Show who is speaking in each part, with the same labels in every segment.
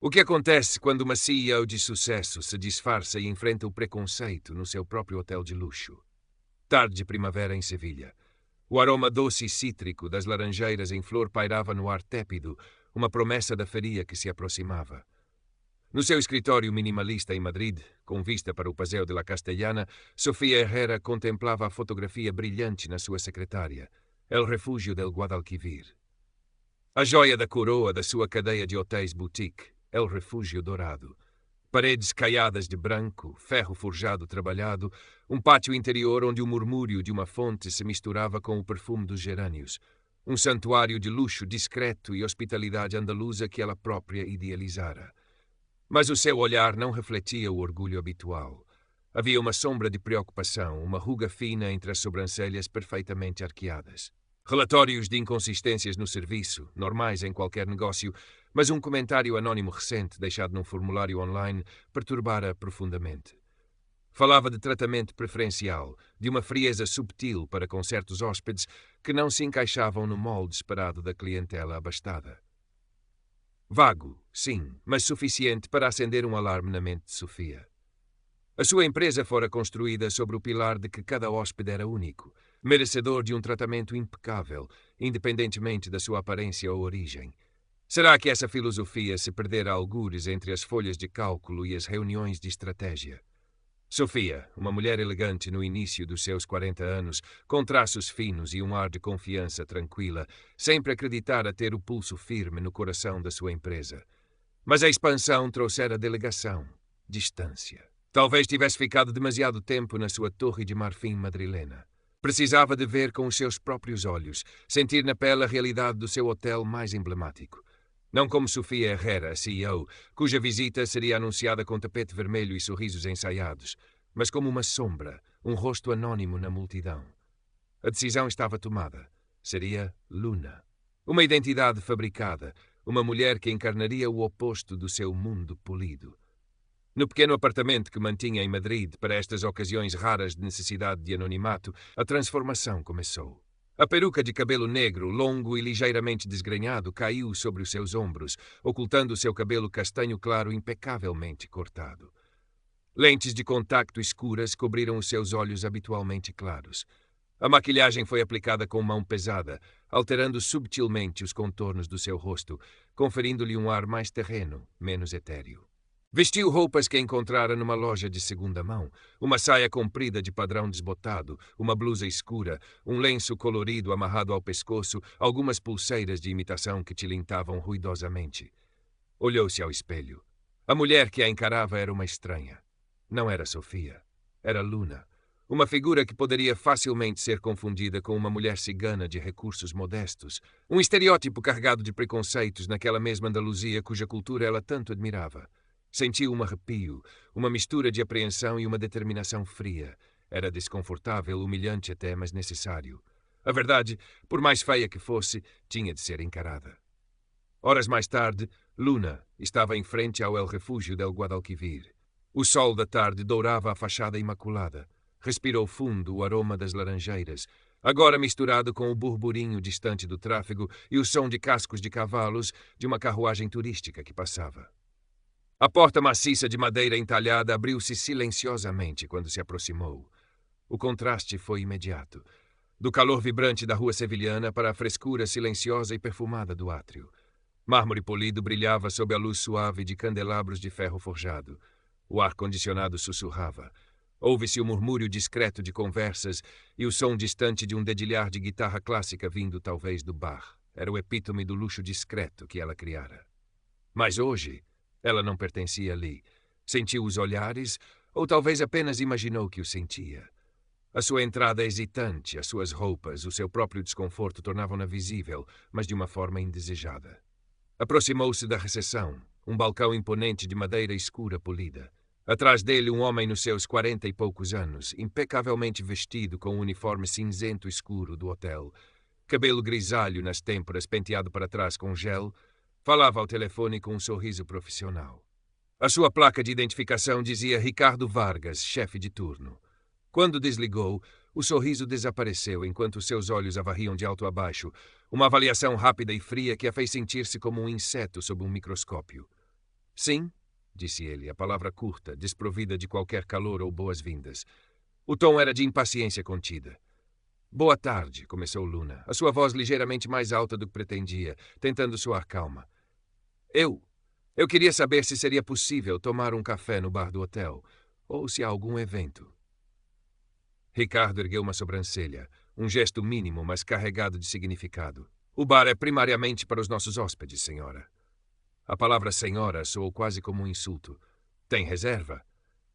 Speaker 1: O que acontece quando uma CEO de sucesso se disfarça e enfrenta o preconceito no seu próprio hotel de luxo? Tarde de primavera em Sevilha. O aroma doce e cítrico das laranjeiras em flor pairava no ar tépido, uma promessa da faria que se aproximava. No seu escritório minimalista em Madrid, com vista para o Paseo de la Castellana, Sofia Herrera contemplava a fotografia brilhante na sua secretária, El Refúgio del Guadalquivir. A joia da coroa da sua cadeia de hotéis boutique, El Refúgio Dourado. Paredes caiadas de branco, ferro forjado trabalhado, um pátio interior onde o murmúrio de uma fonte se misturava com o perfume dos gerânios. Um santuário de luxo discreto e hospitalidade andaluza que ela própria idealizara. Mas o seu olhar não refletia o orgulho habitual. Havia uma sombra de preocupação, uma ruga fina entre as sobrancelhas perfeitamente arqueadas. Relatórios de inconsistências no serviço, normais em qualquer negócio, mas um comentário anônimo recente deixado num formulário online perturbara profundamente. Falava de tratamento preferencial, de uma frieza subtil para com certos hóspedes que não se encaixavam no molde esperado da clientela abastada. Vago, sim, mas suficiente para acender um alarme na mente de Sofia. A sua empresa fora construída sobre o pilar de que cada hóspede era único, merecedor de um tratamento impecável, independentemente da sua aparência ou origem. Será que essa filosofia se perdera algures entre as folhas de cálculo e as reuniões de estratégia? Sofia, uma mulher elegante no início dos seus 40 anos, com traços finos e um ar de confiança tranquila, sempre acreditara ter o pulso firme no coração da sua empresa. Mas a expansão trouxera delegação, distância. Talvez tivesse ficado demasiado tempo na sua torre de marfim madrilena. Precisava de ver com os seus próprios olhos, sentir na pele a realidade do seu hotel mais emblemático. Não como Sofia Herrera, CEO, cuja visita seria anunciada com tapete vermelho e sorrisos ensaiados, mas como uma sombra, um rosto anônimo na multidão. A decisão estava tomada. Seria Luna. Uma identidade fabricada, uma mulher que encarnaria o oposto do seu mundo polido. No pequeno apartamento que mantinha em Madrid para estas ocasiões raras de necessidade de anonimato, a transformação começou. A peruca de cabelo negro, longo e ligeiramente desgrenhado, caiu sobre os seus ombros, ocultando o seu cabelo castanho claro impecavelmente cortado. Lentes de contacto escuras cobriram os seus olhos habitualmente claros. A maquilhagem foi aplicada com mão pesada, alterando subtilmente os contornos do seu rosto, conferindo-lhe um ar mais terreno, menos etéreo. Vestiu roupas que encontrara numa loja de segunda mão, uma saia comprida de padrão desbotado, uma blusa escura, um lenço colorido amarrado ao pescoço, algumas pulseiras de imitação que tilintavam ruidosamente. Olhou-se ao espelho. A mulher que a encarava era uma estranha. Não era Sofia. Era Luna. Uma figura que poderia facilmente ser confundida com uma mulher cigana de recursos modestos. Um estereótipo carregado de preconceitos naquela mesma Andaluzia cuja cultura ela tanto admirava. Sentiu um arrepio, uma mistura de apreensão e uma determinação fria. Era desconfortável, humilhante até, mas necessário. A verdade, por mais feia que fosse, tinha de ser encarada. Horas mais tarde, Luna estava em frente ao El Refúgio del Guadalquivir. O sol da tarde dourava a fachada imaculada. Respirou fundo o aroma das laranjeiras, agora misturado com o burburinho distante do tráfego e o som de cascos de cavalos de uma carruagem turística que passava. A porta maciça de madeira entalhada abriu-se silenciosamente quando se aproximou. O contraste foi imediato. Do calor vibrante da rua sevilhana para a frescura silenciosa e perfumada do átrio. Mármore polido brilhava sob a luz suave de candelabros de ferro forjado. O ar-condicionado sussurrava. Ouve-se o murmúrio discreto de conversas e o som distante de um dedilhar de guitarra clássica vindo talvez do bar. Era o epítome do luxo discreto que ela criara. Mas hoje ela não pertencia ali. Sentiu os olhares, ou talvez apenas imaginou que o sentia. A sua entrada hesitante, as suas roupas, o seu próprio desconforto tornavam-na visível, mas de uma forma indesejada. Aproximou-se da recepção, um balcão imponente de madeira escura polida. Atrás dele um homem nos seus 40 e poucos anos, impecavelmente vestido com o uniforme cinzento escuro do hotel, cabelo grisalho nas têmporas penteado para trás com gel. Falava ao telefone com um sorriso profissional. A sua placa de identificação dizia Ricardo Vargas, chefe de turno. Quando desligou, o sorriso desapareceu enquanto seus olhos a varriam de alto a baixo, uma avaliação rápida e fria que a fez sentir-se como um inseto sob um microscópio. Sim, disse ele, a palavra curta, desprovida de qualquer calor ou boas-vindas. O tom era de impaciência contida. Boa tarde, começou Luna, a sua voz ligeiramente mais alta do que pretendia, tentando soar calma. Eu queria saber se seria possível tomar um café no bar do hotel, ou se há algum evento. Ricardo ergueu uma sobrancelha, um gesto mínimo, mas carregado de significado. O bar é primariamente para os nossos hóspedes, senhora. A palavra senhora soou quase como um insulto. Tem reserva?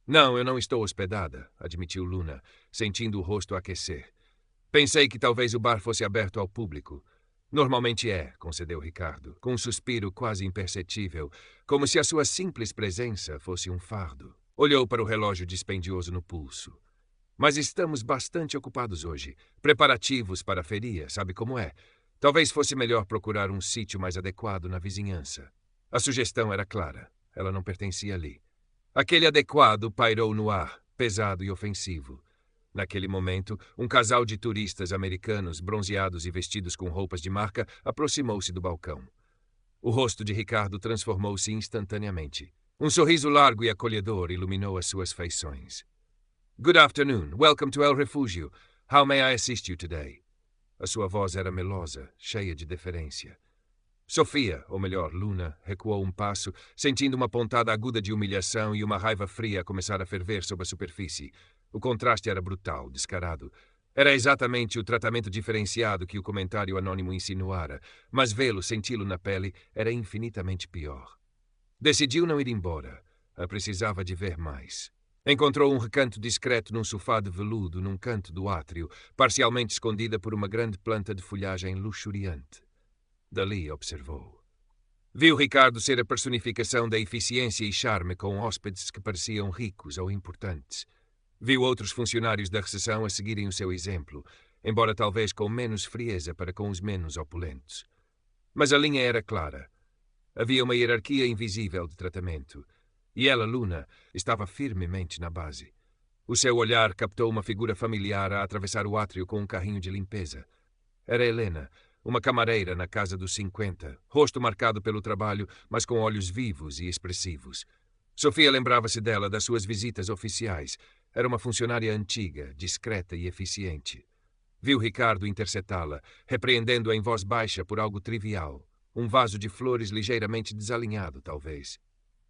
Speaker 1: Não, eu não estou hospedada, admitiu Luna, sentindo o rosto aquecer. Pensei que talvez o bar fosse aberto ao público. Normalmente é, concedeu Ricardo, com um suspiro quase imperceptível, como se a sua simples presença fosse um fardo. Olhou para o relógio dispendioso no pulso. Mas estamos bastante ocupados hoje. Preparativos para a feria, sabe como é? Talvez fosse melhor procurar um sítio mais adequado na vizinhança. A sugestão era clara. Ela não pertencia ali. Aquele adequado pairou no ar, pesado e ofensivo. Naquele momento, um casal de turistas americanos, bronzeados e vestidos com roupas de marca, aproximou-se do balcão. O rosto de Ricardo transformou-se instantaneamente. Um sorriso largo e acolhedor iluminou as suas feições. Good afternoon. Welcome to El Refugio. How may I assist you today? A sua voz era melosa, cheia de deferência. Sofia, ou melhor, Luna, recuou um passo, sentindo uma pontada aguda de humilhação e uma raiva fria começar a ferver sob a superfície. O contraste era brutal, descarado. Era exatamente o tratamento diferenciado que o comentário anônimo insinuara, mas vê-lo, senti-lo na pele, era infinitamente pior. Decidiu não ir embora. Precisava de ver mais. Encontrou um recanto discreto num sofá de veludo num canto do átrio, parcialmente escondida por uma grande planta de folhagem luxuriante. Dali observou. Viu Ricardo ser a personificação da eficiência e charme com hóspedes que pareciam ricos ou importantes. Viu outros funcionários da recepção a seguirem o seu exemplo, embora talvez com menos frieza para com os menos opulentos. Mas a linha era clara. Havia uma hierarquia invisível de tratamento, e ela, Luna, estava firmemente na base. O seu olhar captou uma figura familiar a atravessar o átrio com um carrinho de limpeza. Era Helena, uma camareira na casa dos 50, rosto marcado pelo trabalho, mas com olhos vivos e expressivos. Sofia lembrava-se dela das suas visitas oficiais. Era uma funcionária antiga, discreta e eficiente. Viu Ricardo interceptá-la, repreendendo-a em voz baixa por algo trivial. Um vaso de flores ligeiramente desalinhado, talvez.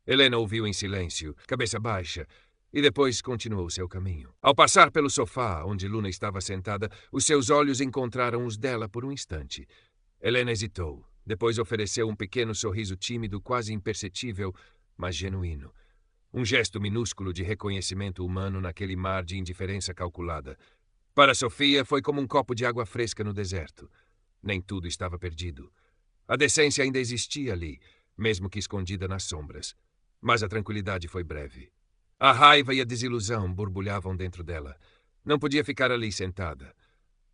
Speaker 1: Helena ouviu em silêncio, cabeça baixa, e depois continuou seu caminho. Ao passar pelo sofá onde Luna estava sentada, os seus olhos encontraram os dela por um instante. Helena hesitou. Depois ofereceu um pequeno sorriso tímido, quase imperceptível, mas genuíno. Um gesto minúsculo de reconhecimento humano naquele mar de indiferença calculada. Para Sofia, foi como um copo de água fresca no deserto. Nem tudo estava perdido. A decência ainda existia ali, mesmo que escondida nas sombras. Mas a tranquilidade foi breve. A raiva e a desilusão borbulhavam dentro dela. Não podia ficar ali sentada.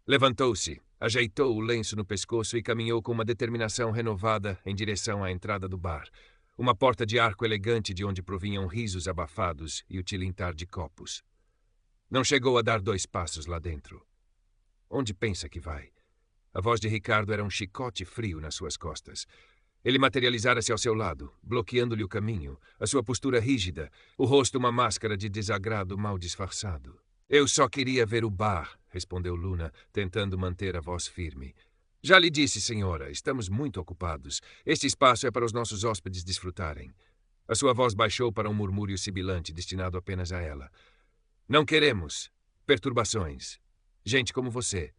Speaker 1: Levantou-se, ajeitou o lenço no pescoço e caminhou com uma determinação renovada em direção à entrada do bar. Uma porta de arco elegante de onde provinham risos abafados e o tilintar de copos. Não chegou a dar 2 passos lá dentro. Onde pensa que vai? A voz de Ricardo era um chicote frio nas suas costas. Ele materializara-se ao seu lado, bloqueando-lhe o caminho, a sua postura rígida, o rosto uma máscara de desagrado mal disfarçado. Eu só queria ver o bar, respondeu Luna, tentando manter a voz firme. Já lhe disse, senhora, estamos muito ocupados. Este espaço é para os nossos hóspedes desfrutarem. A sua voz baixou para um murmúrio sibilante destinado apenas a ela. Não queremos perturbações. Gente como você.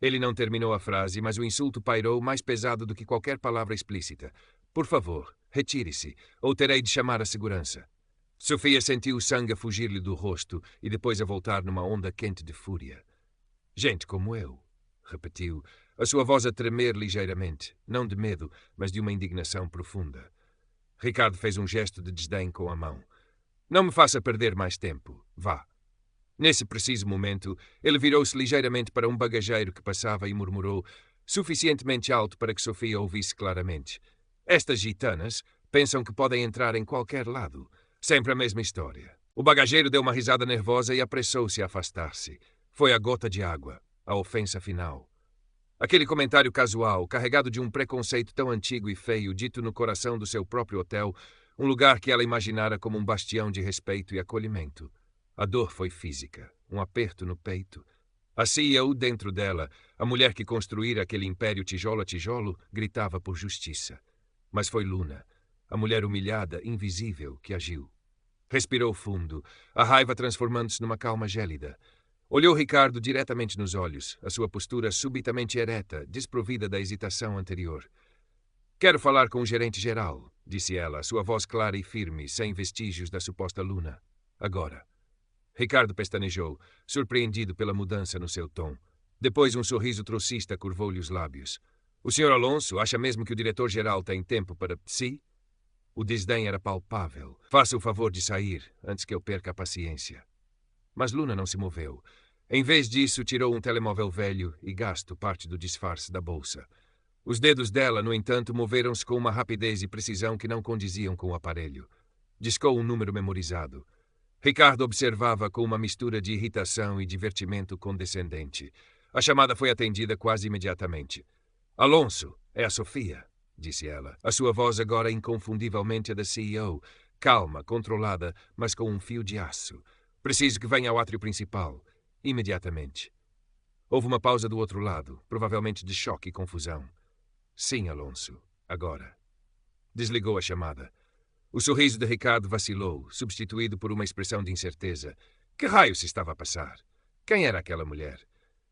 Speaker 1: Ele não terminou a frase, mas o insulto pairou mais pesado do que qualquer palavra explícita. Por favor, retire-se, ou terei de chamar a segurança. Sofia sentiu o sangue a fugir-lhe do rosto e depois a voltar numa onda quente de fúria. Gente como eu, repetiu, a sua voz a tremer ligeiramente, não de medo, mas de uma indignação profunda. Ricardo fez um gesto de desdém com a mão. Não me faça perder mais tempo. Vá. Nesse preciso momento, ele virou-se ligeiramente para um bagageiro que passava e murmurou, suficientemente alto para que Sofia ouvisse claramente. Estas gitanas pensam que podem entrar em qualquer lado. Sempre a mesma história. O bagageiro deu uma risada nervosa e apressou-se a afastar-se. Foi a gota de água, a ofensa final. Aquele comentário casual, carregado de um preconceito tão antigo e feio, dito no coração do seu próprio hotel, um lugar que ela imaginara como um bastião de respeito e acolhimento. A dor foi física, um aperto no peito. A CEO dentro dela, a mulher que construíra aquele império tijolo a tijolo, gritava por justiça. Mas foi Luna, a mulher humilhada, invisível, que agiu. Respirou fundo, a raiva transformando-se numa calma gélida. Olhou Ricardo diretamente nos olhos, a sua postura subitamente ereta, desprovida da hesitação anterior. Quero falar com o gerente geral, disse ela, sua voz clara e firme, sem vestígios da suposta Luna. Agora. Ricardo pestanejou, surpreendido pela mudança no seu tom. Depois um sorriso trocista curvou-lhe os lábios. O Sr. Alonso acha mesmo que o diretor-geral tem tempo para si? O desdém era palpável. Faça o favor de sair, antes que eu perca a paciência. Mas Luna não se moveu. Em vez disso, tirou um telemóvel velho e gasto parte do disfarce da bolsa. Os dedos dela, no entanto, moveram-se com uma rapidez e precisão que não condiziam com o aparelho. Discou um número memorizado. Ricardo observava com uma mistura de irritação e divertimento condescendente. A chamada foi atendida quase imediatamente. Alonso, é a Sofia, disse ela, a sua voz agora inconfundivelmente a da CEO, calma, controlada, mas com um fio de aço. Preciso que venha ao átrio principal, imediatamente. Houve uma pausa do outro lado, provavelmente de choque e confusão. Sim, Alonso, agora. Desligou a chamada. O sorriso de Ricardo vacilou, substituído por uma expressão de incerteza. Que raio se estava a passar? Quem era aquela mulher?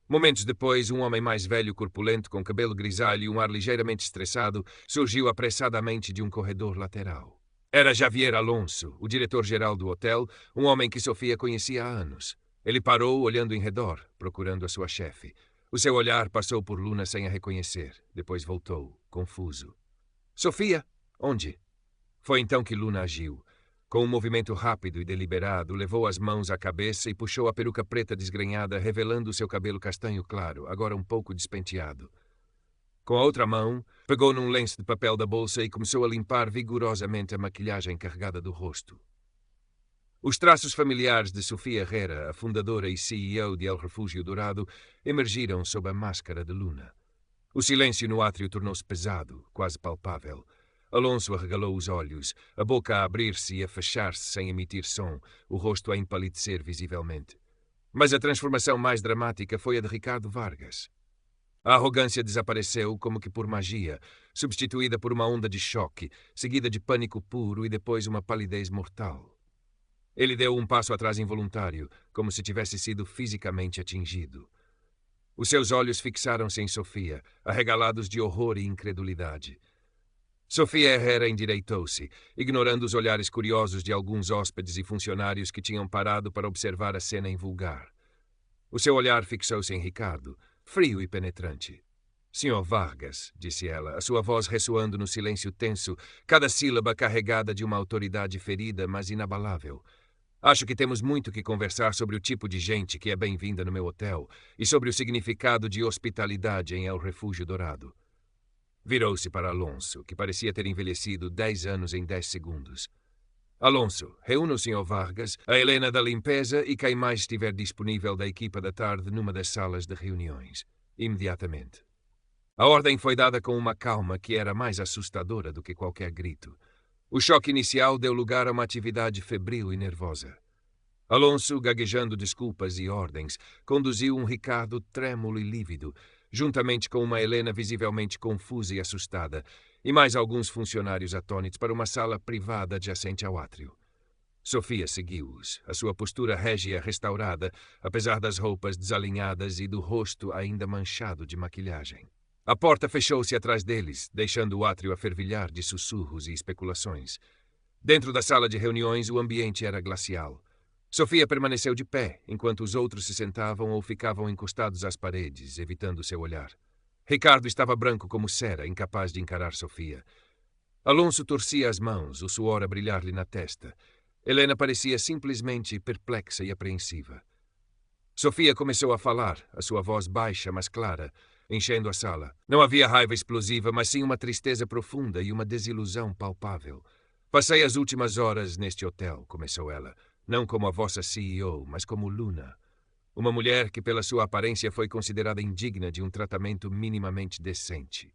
Speaker 1: Momentos depois, um homem mais velho, corpulento, com cabelo grisalho e um ar ligeiramente estressado, surgiu apressadamente de um corredor lateral. Era Javier Alonso, o diretor-geral do hotel, um homem que Sofia conhecia há anos. Ele parou, olhando em redor, procurando a sua chefe. O seu olhar passou por Luna sem a reconhecer. Depois voltou, confuso. Sofia? Onde? Foi então que Luna agiu. Com um movimento rápido e deliberado, levou as mãos à cabeça e puxou a peruca preta desgrenhada, revelando o seu cabelo castanho claro, agora um pouco despenteado. Com a outra mão, pegou num lenço de papel da bolsa e começou a limpar vigorosamente a maquilhagem carregada do rosto. Os traços familiares de Sofia Herrera, a fundadora e CEO de El Refúgio Dourado, emergiram sob a máscara de Luna. O silêncio no átrio tornou-se pesado, quase palpável. Alonso arregalou os olhos, a boca a abrir-se e a fechar-se sem emitir som, o rosto a empalidecer visivelmente. Mas a transformação mais dramática foi a de Ricardo Vargas. A arrogância desapareceu como que por magia, substituída por uma onda de choque, seguida de pânico puro e depois uma palidez mortal. Ele deu um passo atrás involuntário, como se tivesse sido fisicamente atingido. Os seus olhos fixaram-se em Sofia, arregalados de horror e incredulidade. Sofia Herrera endireitou-se, ignorando os olhares curiosos de alguns hóspedes e funcionários que tinham parado para observar a cena em vulgar. O seu olhar fixou-se em Ricardo, frio e penetrante. Sr. Vargas, disse ela, a sua voz ressoando no silêncio tenso, cada sílaba carregada de uma autoridade ferida, mas inabalável. Acho que temos muito que conversar sobre o tipo de gente que é bem-vinda no meu hotel e sobre o significado de hospitalidade em El Refúgio Dourado. Virou-se para Alonso, que parecia ter envelhecido 10 anos em 10 segundos. Alonso, reúna o Sr. Vargas, a Helena da limpeza e quem mais estiver disponível da equipa da tarde numa das salas de reuniões. Imediatamente. A ordem foi dada com uma calma que era mais assustadora do que qualquer grito. O choque inicial deu lugar a uma atividade febril e nervosa. Alonso, gaguejando desculpas e ordens, conduziu um Ricardo trêmulo e lívido, juntamente com uma Helena visivelmente confusa e assustada, e mais alguns funcionários atônitos para uma sala privada adjacente ao átrio. Sofia seguiu-os, a sua postura régia restaurada, apesar das roupas desalinhadas e do rosto ainda manchado de maquilhagem. A porta fechou-se atrás deles, deixando o átrio a fervilhar de sussurros e especulações. Dentro da sala de reuniões, o ambiente era glacial. Sofia permaneceu de pé, enquanto os outros se sentavam ou ficavam encostados às paredes, evitando seu olhar. Ricardo estava branco como cera, incapaz de encarar Sofia. Alonso torcia as mãos, o suor a brilhar-lhe na testa. Helena parecia simplesmente perplexa e apreensiva. Sofia começou a falar, a sua voz baixa, mas clara, enchendo a sala. Não havia raiva explosiva, mas sim uma tristeza profunda e uma desilusão palpável. Passei as últimas horas neste hotel, começou ela. Não como a vossa CEO, mas como Luna. Uma mulher que pela sua aparência foi considerada indigna de um tratamento minimamente decente.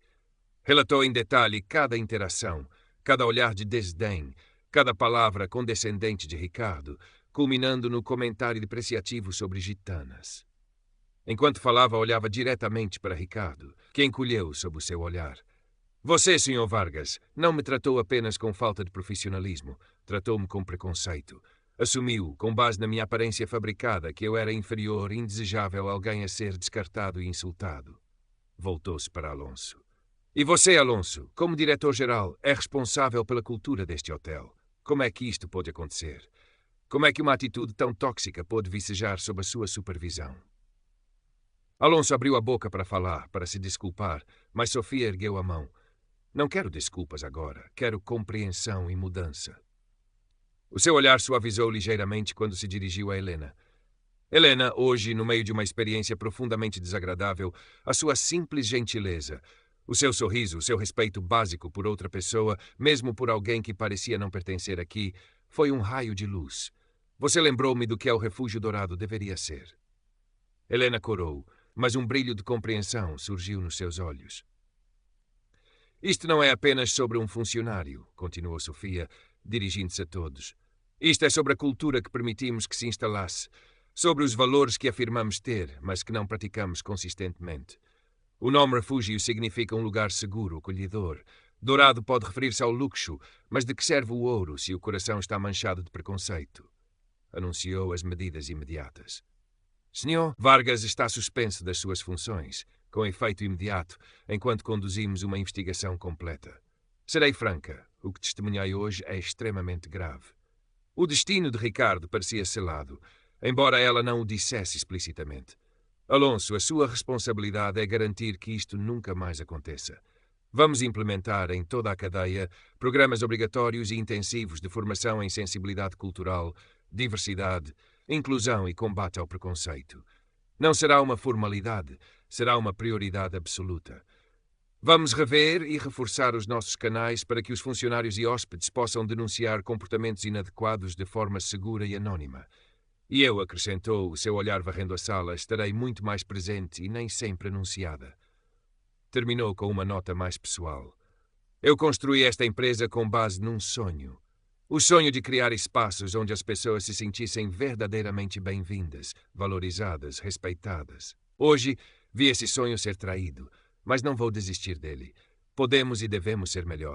Speaker 1: Relatou em detalhe cada interação, cada olhar de desdém, cada palavra condescendente de Ricardo, culminando no comentário depreciativo sobre gitanas. Enquanto falava, olhava diretamente para Ricardo, que encolheu sob o seu olhar. Você, Sr. Vargas, não me tratou apenas com falta de profissionalismo, tratou-me com preconceito. Assumiu, com base na minha aparência fabricada, que eu era inferior, indesejável, alguém a ser descartado e insultado. Voltou-se para Alonso. E você, Alonso, como diretor-geral, é responsável pela cultura deste hotel. Como é que isto pode acontecer? Como é que uma atitude tão tóxica pode vicejar sob a sua supervisão? Alonso abriu a boca para falar, para se desculpar, mas Sofia ergueu a mão. Não quero desculpas agora, quero compreensão e mudança. O seu olhar suavizou ligeiramente quando se dirigiu a Helena. Helena, hoje, no meio de uma experiência profundamente desagradável, a sua simples gentileza, o seu sorriso, o seu respeito básico por outra pessoa, mesmo por alguém que parecia não pertencer aqui, foi um raio de luz. Você lembrou-me do que o Refúgio Dourado deveria ser. Helena corou, mas um brilho de compreensão surgiu nos seus olhos. Isto não é apenas sobre um funcionário, continuou Sofia, dirigindo-se a todos. Isto é sobre a cultura que permitimos que se instalasse, sobre os valores que afirmamos ter, mas que não praticamos consistentemente. O nome refúgio significa um lugar seguro, acolhedor. Dourado pode referir-se ao luxo, mas de que serve o ouro se o coração está manchado de preconceito? Anunciou as medidas imediatas. Senhor Vargas está suspenso das suas funções, com efeito imediato, enquanto conduzimos uma investigação completa. Serei franca, o que testemunhei hoje é extremamente grave. O destino de Ricardo parecia selado, embora ela não o dissesse explicitamente. Alonso, a sua responsabilidade é garantir que isto nunca mais aconteça. Vamos implementar em toda a cadeia programas obrigatórios e intensivos de formação em sensibilidade cultural, diversidade, inclusão e combate ao preconceito. Não será uma formalidade, será uma prioridade absoluta. Vamos rever e reforçar os nossos canais para que os funcionários e hóspedes possam denunciar comportamentos inadequados de forma segura e anónima. E eu, acrescentou, o seu olhar varrendo a sala, estarei muito mais presente e nem sempre anunciada. Terminou com uma nota mais pessoal. Eu construí esta empresa com base num sonho. O sonho de criar espaços onde as pessoas se sentissem verdadeiramente bem-vindas, valorizadas, respeitadas. Hoje, vi esse sonho ser traído, mas não vou desistir dele. Podemos e devemos ser melhores.